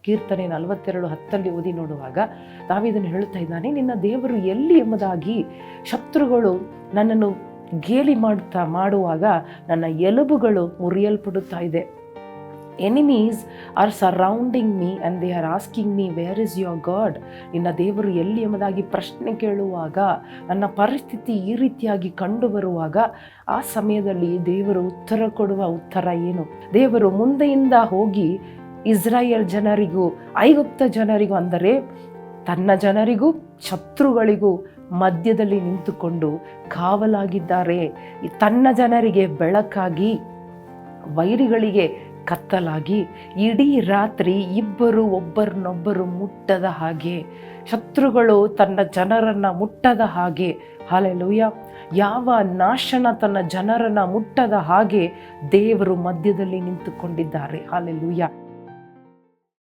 ಕೀರ್ತನೆ 42:10 ಓದಿ ನೋಡುವಾಗ ದಾವೀದನು ಹೇಳ್ತಾ ಇದ್ದಾನೆ, ನಿನ್ನ ದೇವರು ಎಲ್ಲಿ ಎಂಬುದಾಗಿ ಶತ್ರುಗಳು ನನ್ನನ್ನು ಗೇಲಿ ಮಾಡುವಾಗ ನನ್ನ ಎಲುಬುಗಳು ಮುರಿಯಲ್ಪಡುತ್ತಾ ಇದೆ. Enemies are surrounding me and they are asking me where is your god. ನಿನ್ನ ದೇವರು ಎಲ್ಲಿ ಎಂಬುದಾಗಿ ಪ್ರಶ್ನೆ ಕೇಳುವಾಗ, ನನ್ನ ಪರಿಸ್ಥಿತಿ ಈ ರೀತಿಯಾಗಿ ಕಂಡು ಬರುವಾಗ, ಆ ಸಮಯದಲ್ಲಿ ದೇವರು ಉತ್ತರ ಕೊಡುವ ಉತ್ತರ ಏನು? ದೇವರು ಮುಂದೆಯಿಂದ ಹೋಗಿ ಇಸ್ರಾಯೇಲ್ ಜನರಿಗೂ ಐಗುಪ್ತ ಜನರಿಗೂ, ಅಂದರೆ ತನ್ನ ಜನರಿಗೂ ಶತ್ರುಗಳಿಗೂ ಮಧ್ಯದಲ್ಲಿ ನಿಂತುಕೊಂಡು ಕಾವಲಾಗಿದ್ದಾರೆ. ತನ್ನ ಜನರಿಗೆ ಬೆಳಕಾಗಿ, ವೈರಿಗಳಿಗೆ ಕತ್ತಲಾಗಿ, ಇಡೀ ರಾತ್ರಿ ಇಬ್ಬರು ಒಬ್ಬರನ್ನೊಬ್ಬರು ಮುಟ್ಟದ ಹಾಗೆ, ಶತ್ರುಗಳು ತನ್ನ ಜನರನ್ನು ಮುಟ್ಟದ ಹಾಗೆ, ಹಲ್ಲೆಲೂಯಾ, ಯಾವ ನಾಶನ ತನ್ನ ಜನರನ್ನು ಮುಟ್ಟದ ಹಾಗೆ ದೇವರು ಮಧ್ಯದಲ್ಲಿ ನಿಂತುಕೊಂಡಿದ್ದಾರೆ. ಹಲ್ಲೆಲೂಯಾ.